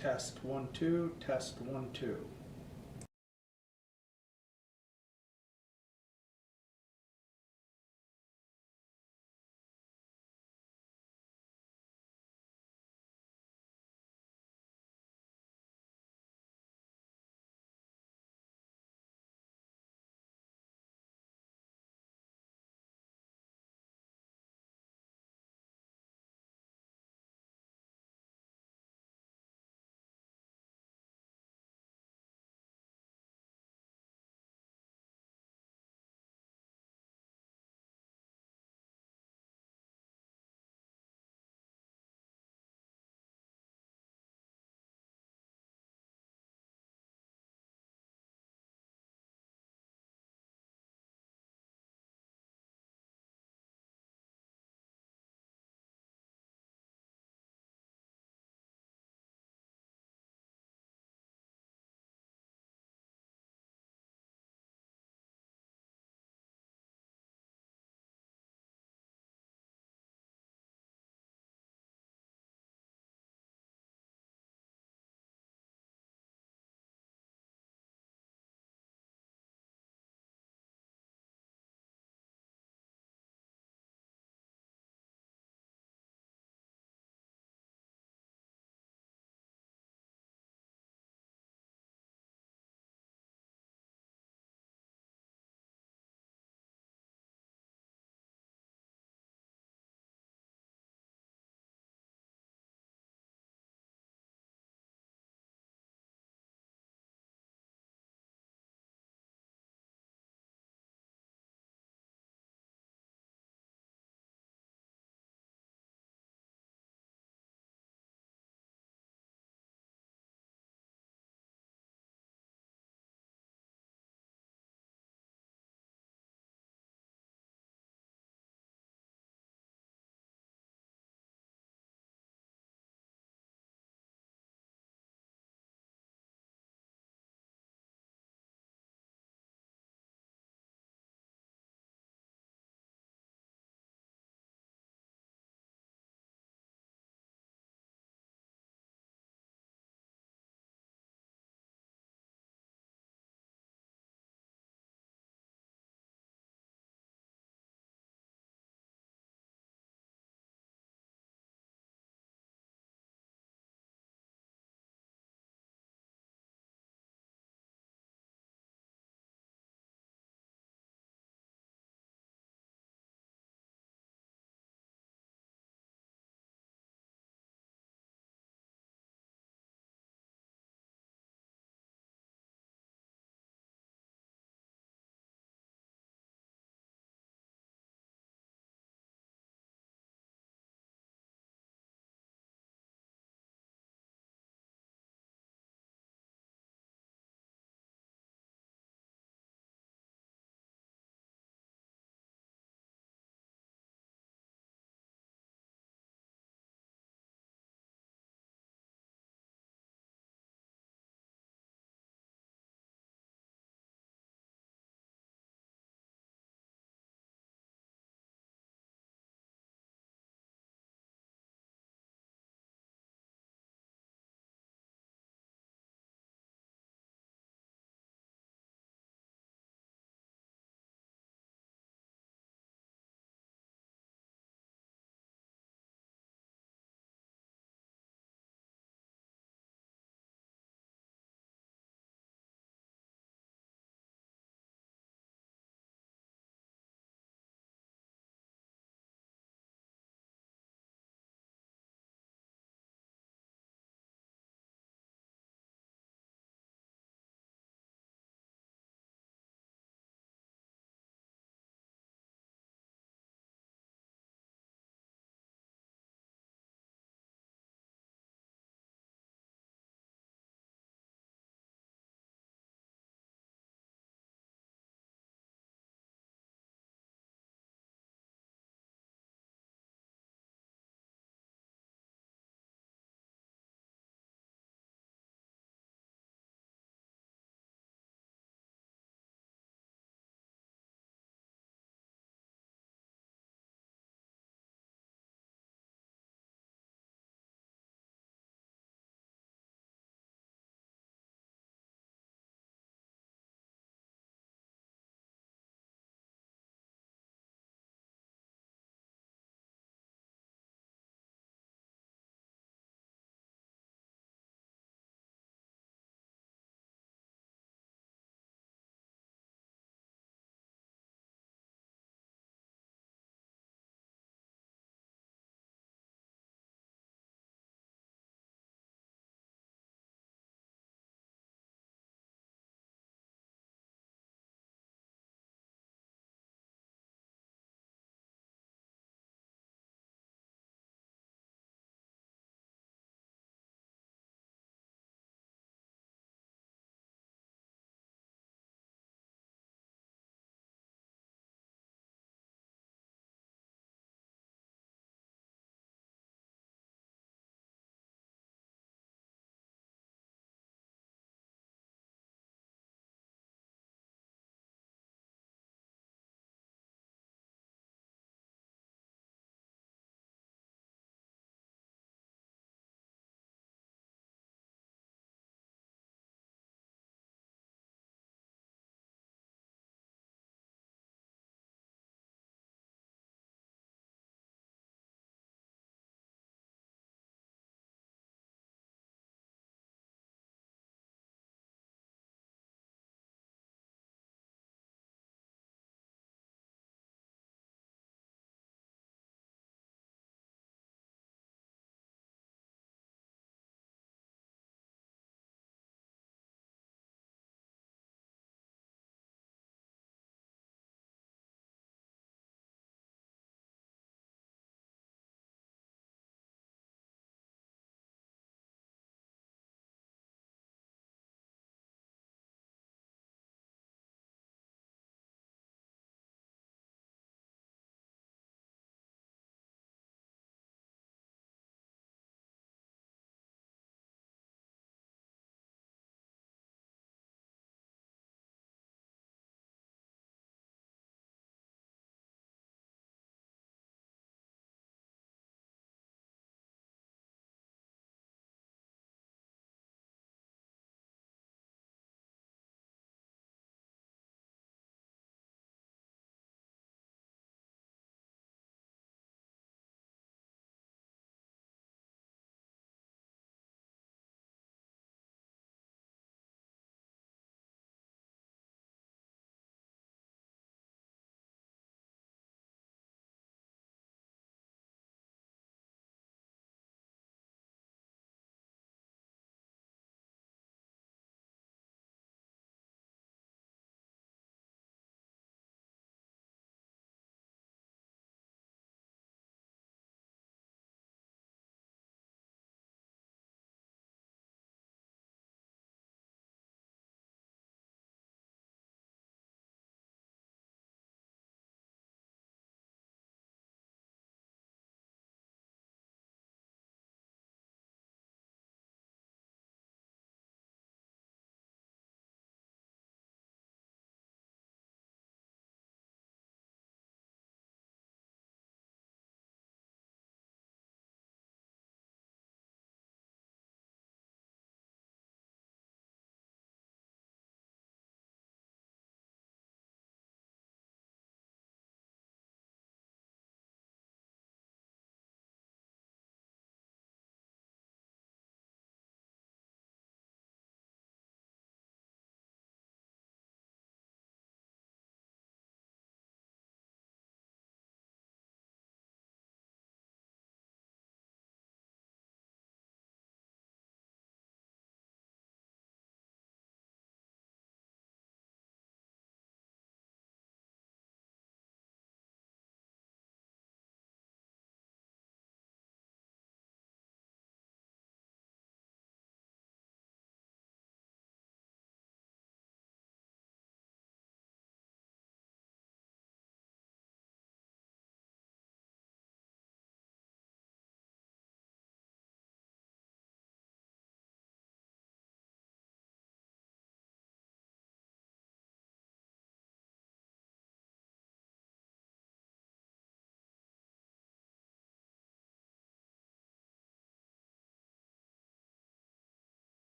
Test 1 2, test 1 2.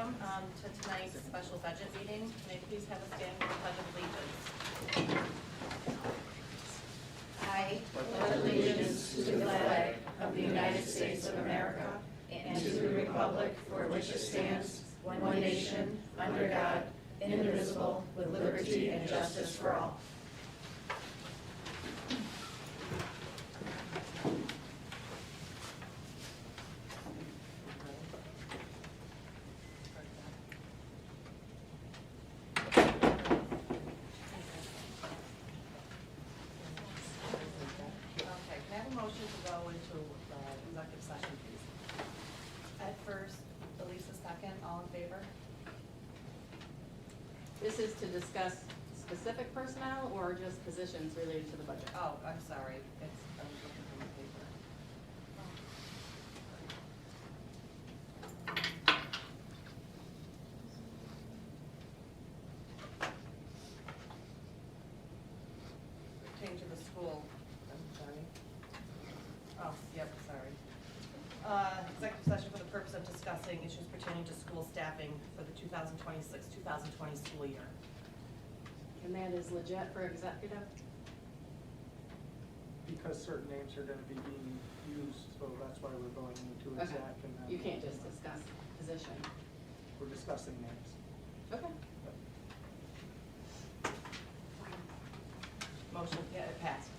welcome to tonight's special budget meeting. May I please have a stand for the Pledge of Allegiance? I pledge allegiance to the flag of the United States of America and to the republic for which it stands, one nation, under God, indivisible, with liberty and justice for all. Okay, can I have a motion to go into executive session, please? Ed first, Elisa second, all in favor? This is to discuss specific personnel or just positions related to the budget? Oh, I'm sorry, I was looking for my paper. Pertaining to the school, I'm sorry. Oh, yep, sorry. Executive session for the purpose of discussing issues pertaining to school staffing for the 2026-2020 school year. And that is legit for executive? Because certain names are gonna be being used, so that's why we're going into Okay. exec and then. You can't just discuss position. We're discussing names. Okay. Motion, yeah, it passed.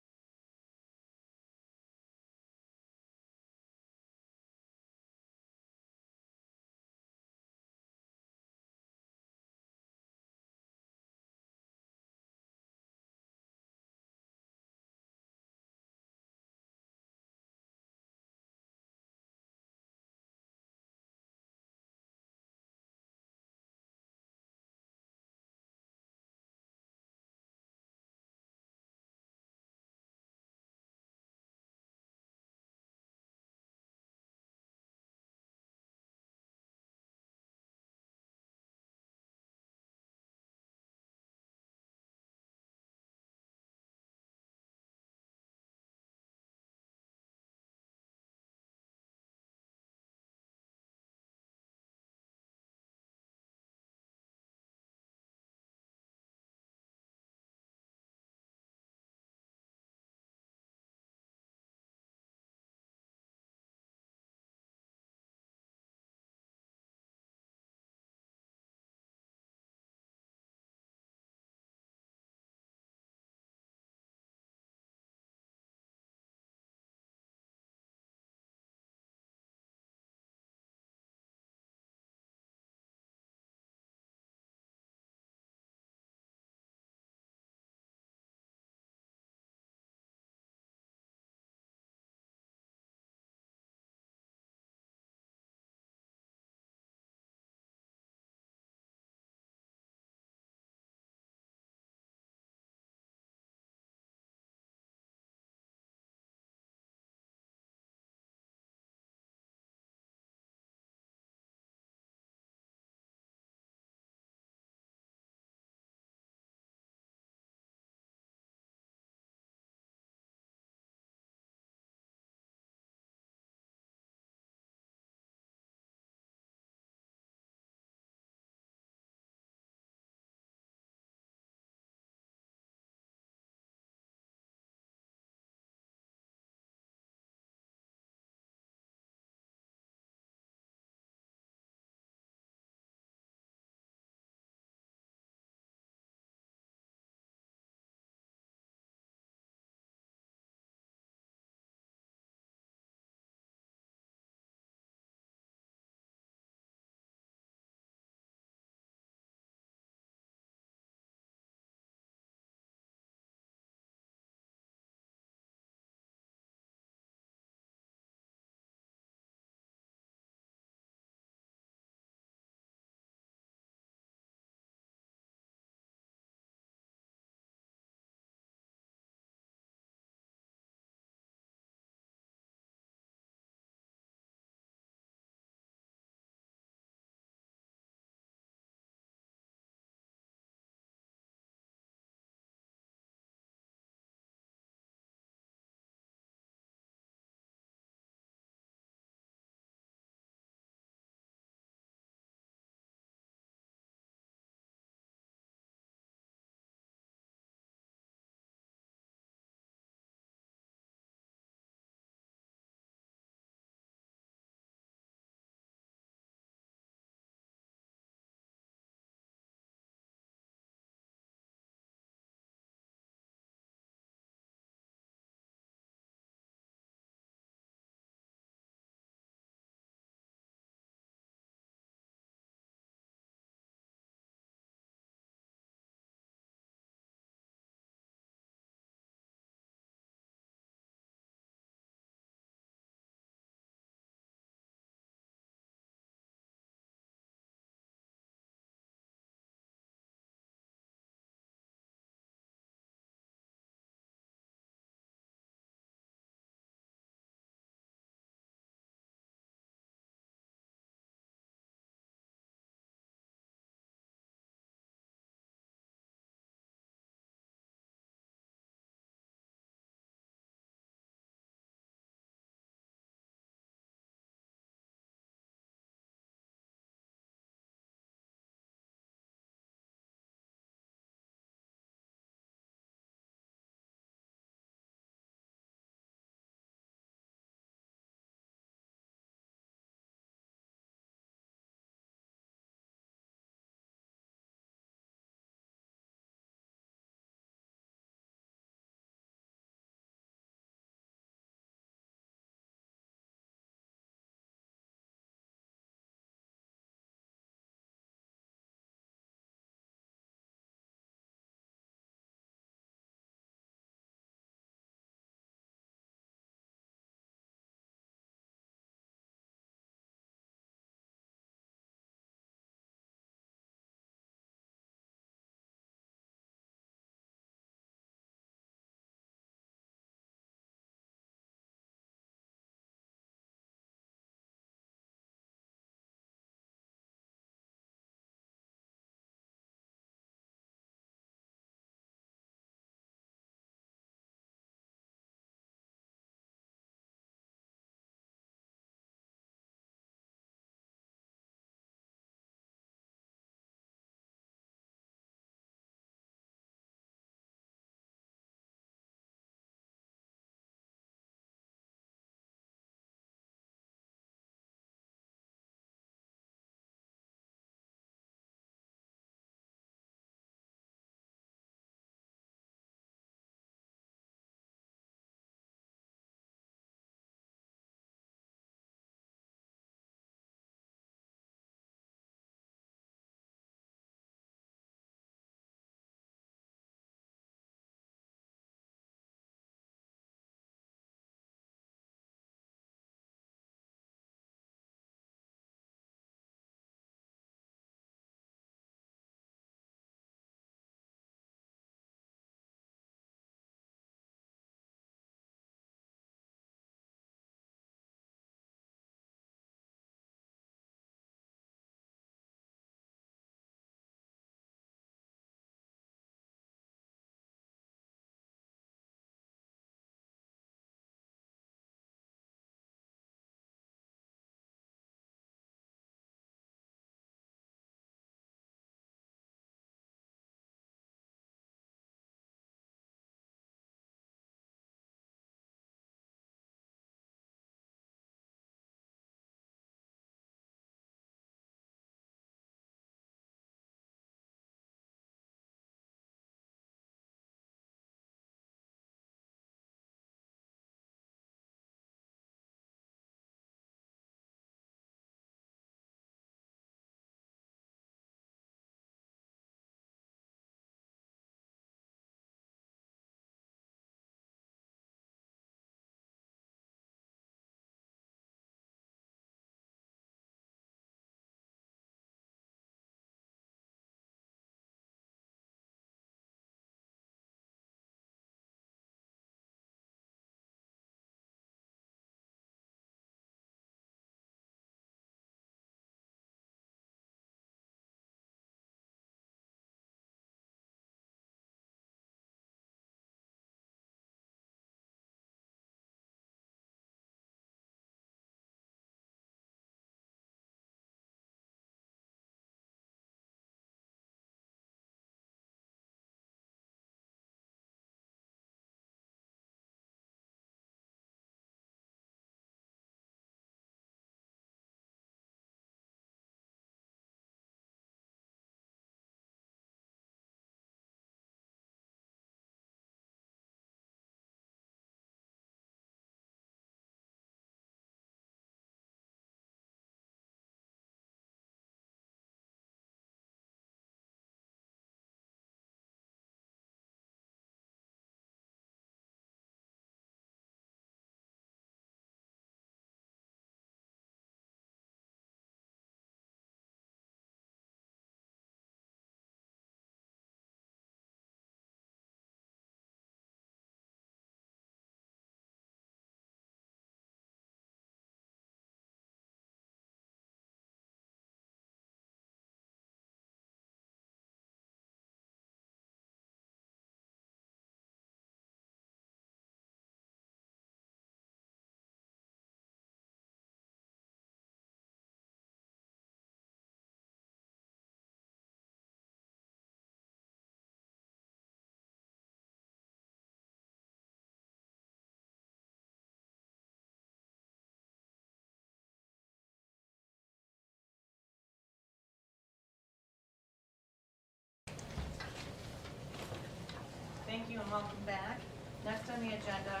you and welcome back. Next on the agenda,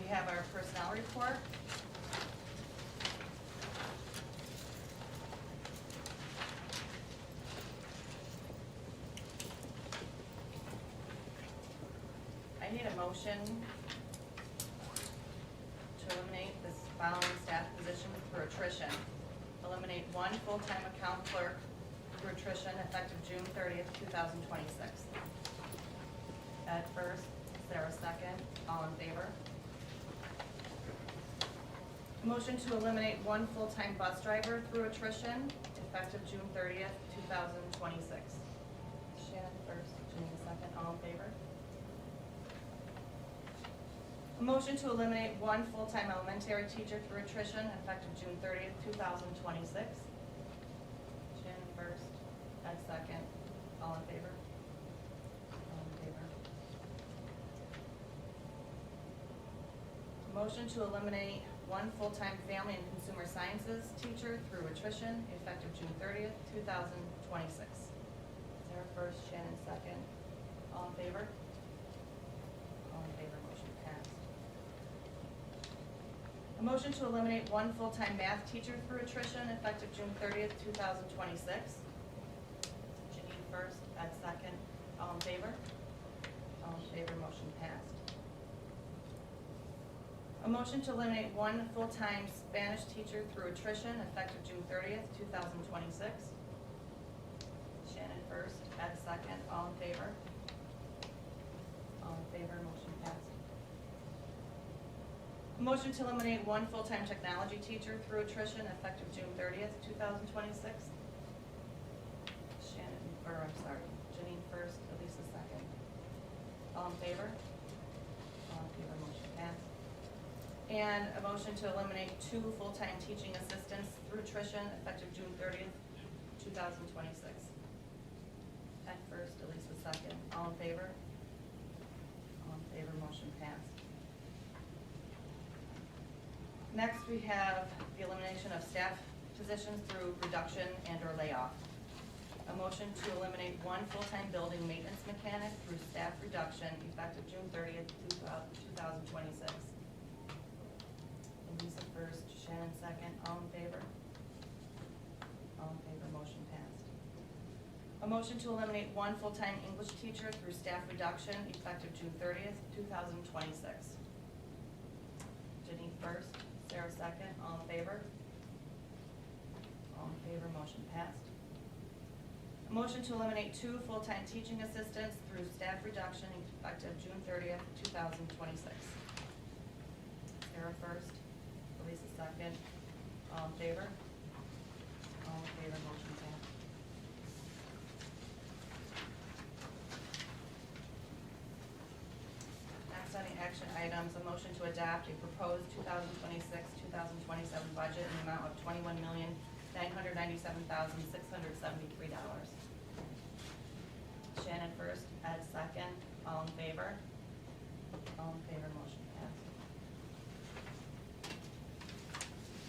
we have our personnel report. I need a motion to eliminate this following staff positions for attrition. Eliminate one full-time account clerk for attrition effective June 30th, 2026. Ed first, Sarah second, all in favor? Motion to eliminate one full-time bus driver through attrition effective June 30th, 2026. Shannon first, Janine second, all in favor? A motion to eliminate one full-time elementary teacher through attrition effective June 30th, 2026. Shannon first, Ed second, all in favor? All in favor. Motion to eliminate one full-time family and consumer sciences teacher through attrition effective June 30th, 2026. Sarah first, Shannon second, all in favor? All in favor, motion passed. A motion to eliminate one full-time math teacher through attrition effective June 30th, 2026. Janine first, Ed second, all in favor? All in favor, motion passed. A motion to eliminate one full-time Spanish teacher through attrition effective June 30th, 2026. Shannon first, Ed second, all in favor? All in favor, motion passed. A motion to eliminate one full-time technology teacher through attrition effective June 30th, 2026. Janine first, Elisa second. All in favor? All in favor, motion passed. And a motion to eliminate two full-time teaching assistants through attrition effective June 30th, 2026. Ed first, Elisa second. All in favor? All in favor, motion passed. Next, we have the elimination of staff positions through reduction and or layoff. A motion to eliminate one full-time building maintenance mechanic through staff reduction effective June 30th, 2026. Lisa first, Shannon second, all in favor? All in favor, motion passed. A motion to eliminate one full-time English teacher through staff reduction effective June 30th, 2026. Janine first, Sarah second, all in favor? All in favor, motion passed. A motion to eliminate two full-time teaching assistants through staff reduction effective June 30th, 2026. Sarah first, Lisa second, all in favor? All in favor, motion passed. Next on the action items, a motion to adopt a proposed 2026-2027 budget in the amount of $21,997,673. Shannon first, Ed second, all in favor? All in favor, motion passed.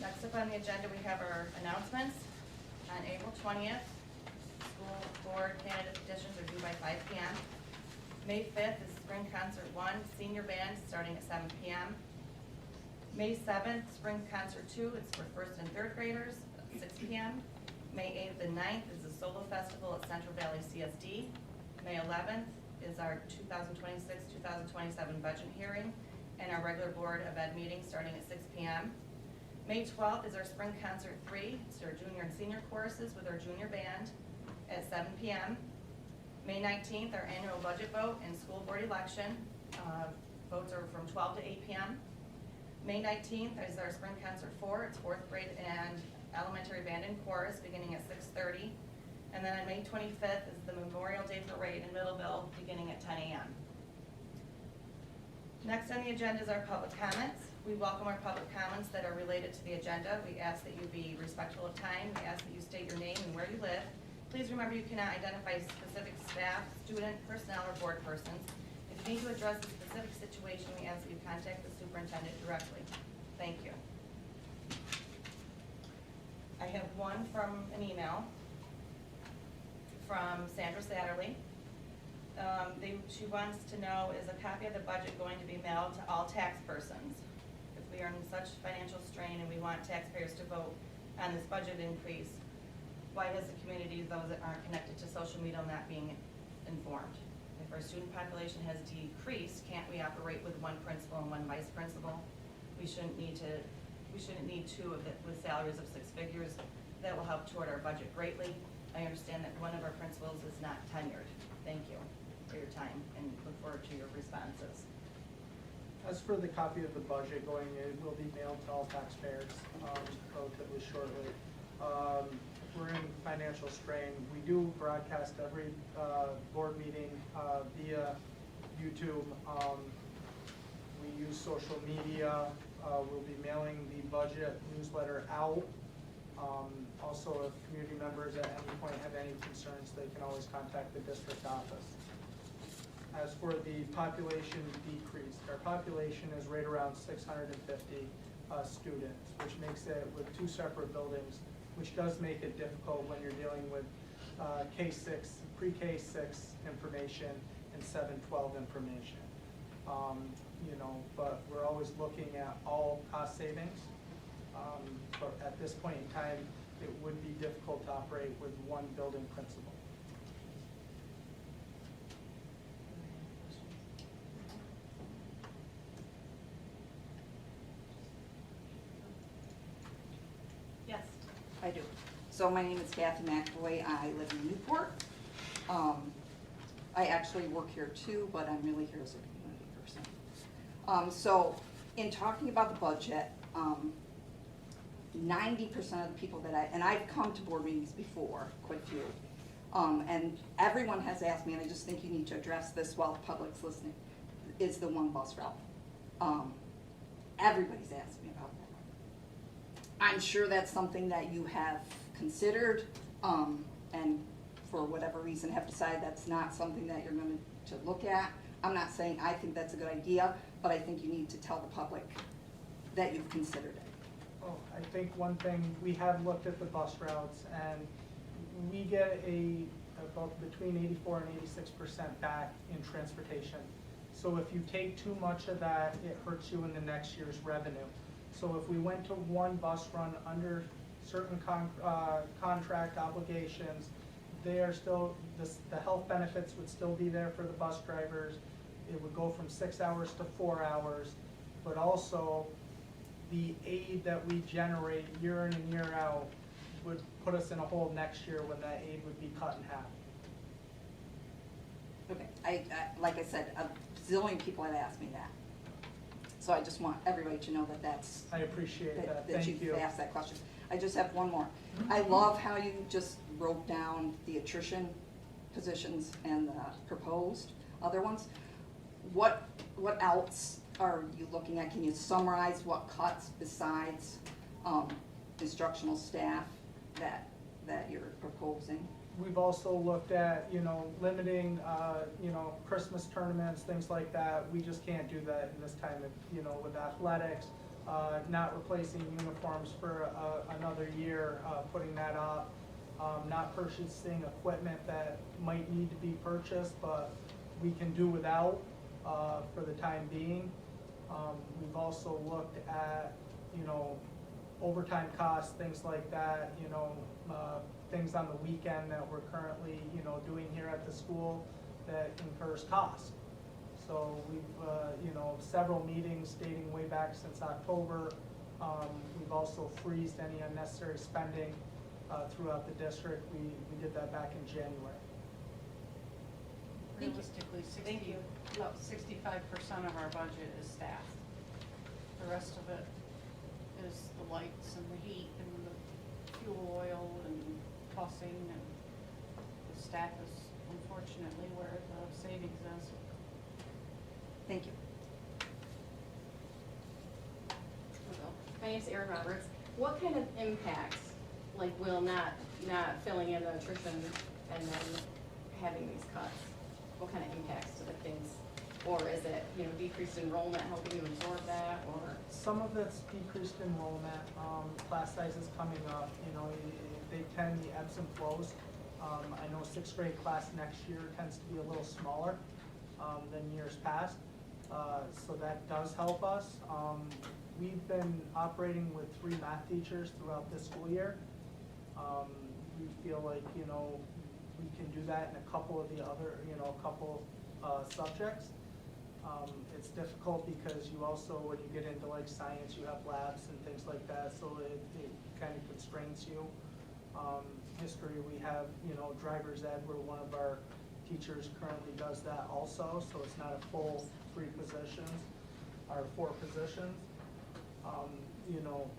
Next up on the agenda, we have our announcements. On April 20th, school board candidate petitions are due by 5 p.m. May 5th is Spring Concert 1, senior band, starting at 7 p.m. May 7th, Spring Concert 2, it's for first and third graders, at 6 p.m. May 8th and 9th is the Solo Festival at Central Valley CSD. May 11th is our 2026-2027 budget hearing and our regular Board of Ed meeting starting at 6 p.m. May 12th is our Spring Concert 3. It's our junior and senior choruses with our junior band at 7 p.m. May 19th, our annual budget vote and school board election. Votes are from 12 to 8 p.m. May 19th is our Spring Concert 4. It's fourth grade and elementary band and chorus beginning at 6:30. And then on May 25th is the Memorial Day Parade in Middleville beginning at 10 a.m. Next on the agenda is our public comments. We welcome our public comments that are related to the agenda. We ask that you be respectful of time. We ask that you state your name and where you live. Please remember you cannot identify specific staff, student, personnel, or board persons. If you need to address a specific situation, we ask that you contact the superintendent directly. Thank you. I have one from an email from Sandra Satterley. She wants to know, is a copy of the budget going to be mailed to all tax persons? If we are in such financial strain and we want taxpayers to vote on this budget increase, why has the community, those that aren't connected to social media, not being informed? If our student population has decreased, can't we operate with one principal and one vice principal? We shouldn't need two of it with salaries of 6 figures. That will help toward our budget greatly. I understand that one of our principals is not tenured. Thank you for your time and look forward to your responses. As for the copy of the budget going, it will be mailed to all taxpayers relatively shortly. We're in financial strain. We do broadcast every board meeting via YouTube. We use social media. We'll be mailing the budget newsletter out. Also, if community members at any point have any concerns, they can always contact the district office. As for the population decrease, our population is right around 650 students, which makes it with 2 separate buildings, which does make it difficult when you're dealing with K-6, pre-K-6 information and 7-12 information. But we're always looking at all cost savings. But at this point in time, it would be difficult to operate with one building principal. Yes. I do. So my name is Kathy McAvoy. I live in Newport. I actually work here too, but I'm really here as a community person. So in talking about the budget, 90% of the people and I've come to board meetings before, quite a few, and everyone has asked me, and I just think you need to address this while the public's listening, is the one bus route. Everybody's asked me about that. I'm sure that's something that you have considered, and for whatever reason have decided that's not something that you're going to look at. I'm not saying I think that's a good idea, but I think you need to tell the public that you've considered it. Oh, I think one thing, we have looked at the bus routes, and we get about between 84 and 86% back in transportation. So if you take too much of that, it hurts you in the next year's revenue. So if we went to one bus run under certain contract obligations, they are still, the health benefits would still be there for the bus drivers. It would go from 6 hours to 4 hours, but also the aid that we generate year in and year out would put us in a hole next year when that aid would be cut in half. Okay, I like I said, a zillion people have asked me that. So I just want everybody to know that that's. I appreciate that. That Thank you've you. asked that question. I just have one more. I love how you just wrote down the attrition positions and the proposed other ones. What else are you looking at? Can you summarize what cuts besides instructional staff that you're proposing? We've also looked at, limiting, Christmas tournaments, things like that. We just can't do that in this time of, with athletics, not replacing uniforms for another year, putting that off, not purchasing equipment that might need to be purchased, but we can do without for the time being. We've also looked at, overtime costs, things like that, things on the weekend that we're currently, doing here at the school that incurs cost. So we've, several meetings dating way back since October. We've also freezed any unnecessary spending throughout the district. We did that back in January. Realistically, Thank you. about 65% of our budget is staff. The rest of it is the lights and the heat and the fuel oil and tossing, and the staff is unfortunately where the savings is. Thank you. My name's Erin Roberts. What kind of impacts, like will not filling in the attrition and then having these cuts, what kind of impacts to the kids? Or is it, decreased enrollment helping you absorb that, or? Some of it's decreased enrollment, class sizes coming up, they tend, the ebbs and flows I know sixth grade class next year tends to be a little smaller than years past, so that does help us. We've been operating with 3 math teachers throughout this school year. We feel like, you know, we can do that in a couple of the other, you know, subjects. It's difficult because you also, when you get into like science, you have labs and things like that, so it kind of constrains you. History, we have, you know, driver's ed, where one of our teachers currently does that also, so it's not a full 3 positions, or 4 positions. You know,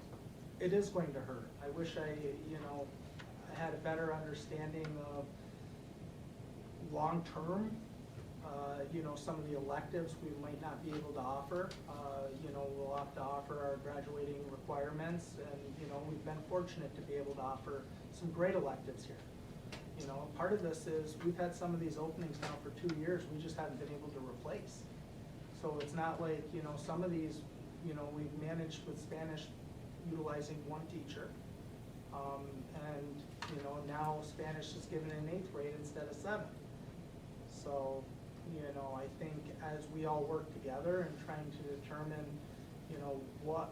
it is going to hurt. I wish I, you know, had a better understanding of long-term, you know, some of the electives we might not be able to offer. You know, we'll have to offer our graduating requirements, and, you know, we've been fortunate to be able to offer some great electives here. You know, part of this is we've had some of these openings now for 2 years, we just haven't been able to replace. So it's not like, you know, some of these, you know, we've managed with Spanish utilizing 1 teacher. And, you know, now Spanish is given in 8th grade instead of 7th. So, you know, I think as we all work together and trying to determine, you know, what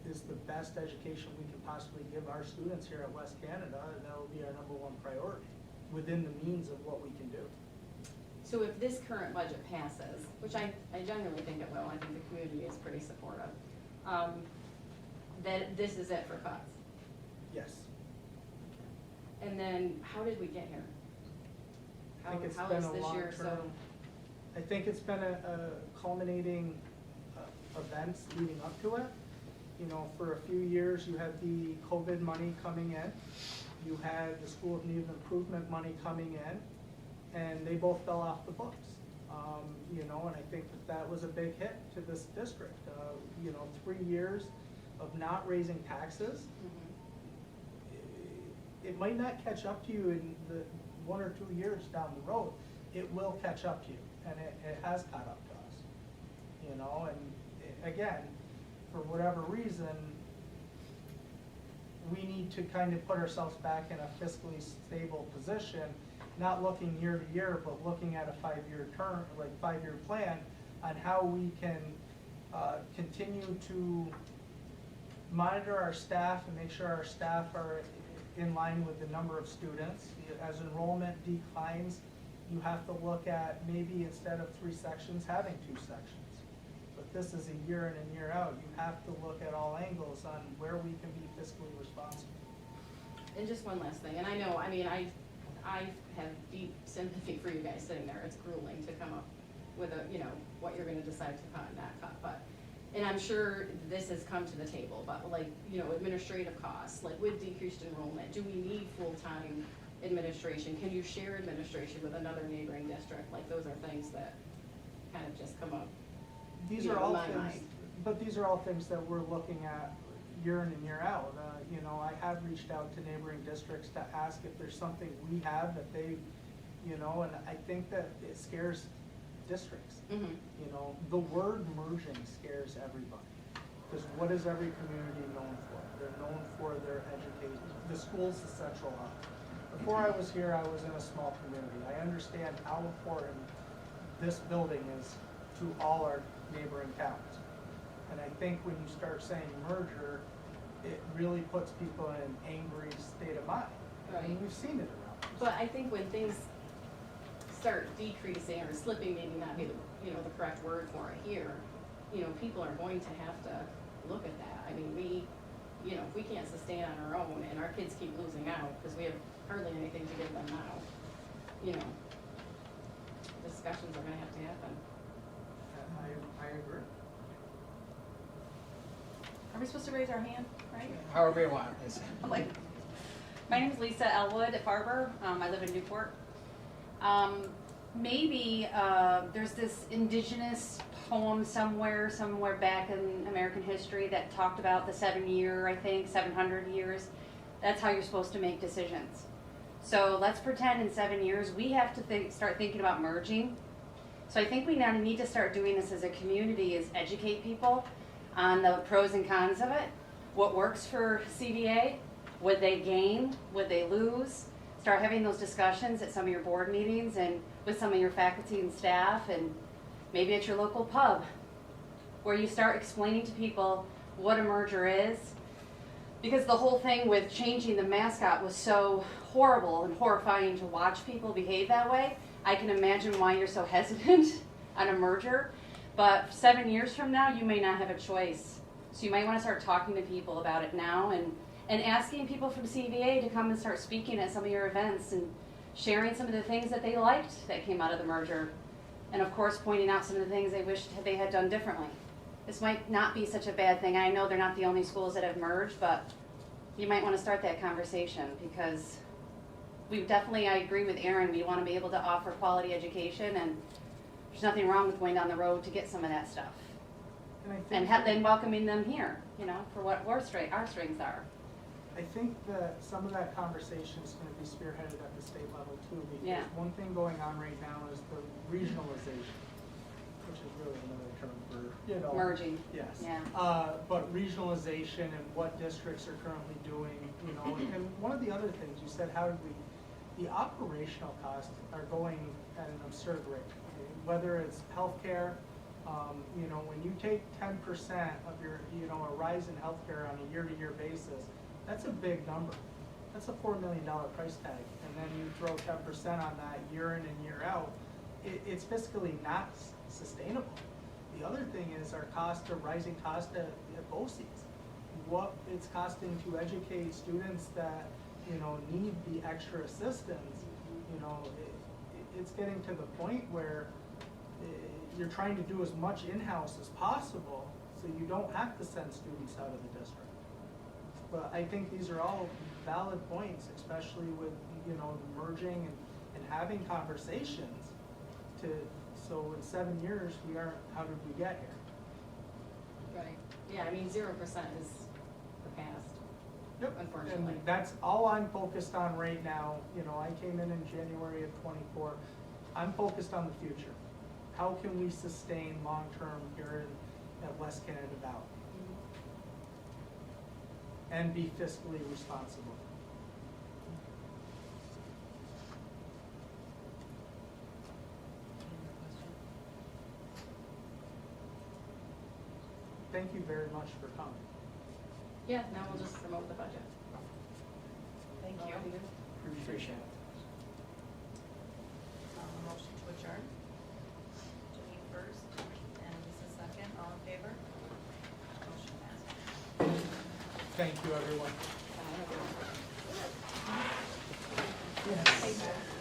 is the best education we can possibly give our students here at West Canada, that will be our #1 priority, within the means of what we can do. So if this current budget passes, which I genuinely think it will, I think the community is pretty supportive, that this is it for cuts. Yes. And then, how did we get here? I think it's How been is a this year so? long-term, I think it's been a culminating events leading up to it. You know, for a few years, you had the COVID money coming in, you had the School of Need Improvement money coming in, and they both fell off the books. You know, and I think that was a big hit to this district. You know, 3 years of not raising taxes. It might not catch up to you in the 1 or 2 years down the road. It will catch up to you, and it has caught up to us. You know, and again, for whatever reason, we need to kind of put ourselves back in a fiscally stable position, not looking year to year, but looking at a 5-year term, like 5-year plan on how we can continue to monitor our staff and make sure our staff are in line with the number of students. As enrollment declines, you have to look at maybe instead of 3 sections, having 2 sections. But this is a year in and year out. You have to look at all angles on where we can be fiscally responsible. And just one last thing, and I know, I mean, I have deep sympathy for you guys sitting there. It's grueling to come up with a, you know, what you're gonna decide to cut and not cut, but, and I'm sure this has come to the table, but like, you know, administrative costs, like with decreased enrollment, do we need full-time administration? Can you share administration with another neighboring district? Like, those are things that kind of just come up. These You are know, all in my things, mind. but these are all things that we're looking at year in and year out. You know, I have reached out to neighboring districts to ask if there's something we have that they, you know, and I think that it scares districts. Mm-hmm. You know, the word merging scares everybody. Because what is every community known for? They're known for their education. The school's the central hub. Before I was here, I was in a small community. I understand how important this building is to all our neighboring towns. And I think when you start saying merger, it really puts people in an angry state of mind. I mean, Right. we've seen it around us. But I think when things start decreasing or slipping, maybe not be the, you know, the correct word for it here, you know, people are going to have to look at that. I mean, we, you know, if we can't sustain on our own and our kids keep losing out because we have hardly anything to give them now, you know, discussions are gonna have to happen. I agree. Are we supposed to raise our hand, right? However you want, please. I'm like, my name is Lisa Elwood at Farber. I live in Newport. Maybe there's this indigenous poem somewhere back in American history that talked about the 7-year, I think, 700 years. That's how you're supposed to make decisions. So let's pretend in 7 years we have to start thinking about merging. So I think we now need to start doing this as a community, is educate people on the pros and cons of it. What works for CDA? Would they gain? Would they lose? Start having those discussions at some of your board meetings and with some of your faculty and staff, and maybe at your local pub, where you start explaining to people what a merger is. Because the whole thing with changing the mascot was so horrible and horrifying to watch people behave that way. I can imagine why you're so hesitant on a merger. But 7 years from now, you may not have a choice. So you might want to start talking to people about it now, and asking people from CVA to come and start speaking at some of your events and sharing some of the things that they liked that came out of the merger. And of course, pointing out some of the things they wished they had done differently. This might not be such a bad thing. I know they're not the only schools that have merged, but you might want to start that conversation, because we definitely, I agree with Erin, we want to be able to offer quality education, and there's nothing wrong with going down the road to get some of that stuff. And I think And then welcoming them here, you know, for what our strengths are. I think that some of that conversation is going to be spearheaded at the state level too, because Yeah. one thing going on right now is the regionalization, which is really another term for, you know. Merging. Yes. Yeah. But regionalization and what districts are currently doing, you know, and one of the other things, you said, how did the operational costs are going at an absurd rate. Okay? Whether it's healthcare, you know, when you take 10% of your, you know, a rise in healthcare on a year-to-year basis, that's a big number. That's a $4 million price tag. And then you throw 10% on that year in and year out, it's fiscally not sustainable. The other thing is our rising cost at BOCES. What it's costing to educate students that, you know, need the extra assistance, you know, it's getting to the point where you're trying to do as much in-house as possible so you don't have to send students out of the district. But I think these are all valid points, especially with, you know, merging and having conversations so in 7 years, we aren't, how did we get here? Right. Yeah, I mean, 0% is the past. Yep. Unfortunately. And that's all I'm focused on right now. You know, I came in January of '24. I'm focused on the future. How can we sustain long-term here at West Canada Valley? And be fiscally responsible. Thank you very much for coming. Yeah, now we'll just promote the budget. Thank you. Appreciate it. Motion to adjourn. Janine first, and Lisa second. All in favor? Motion passes. Thank you, everyone. Yes.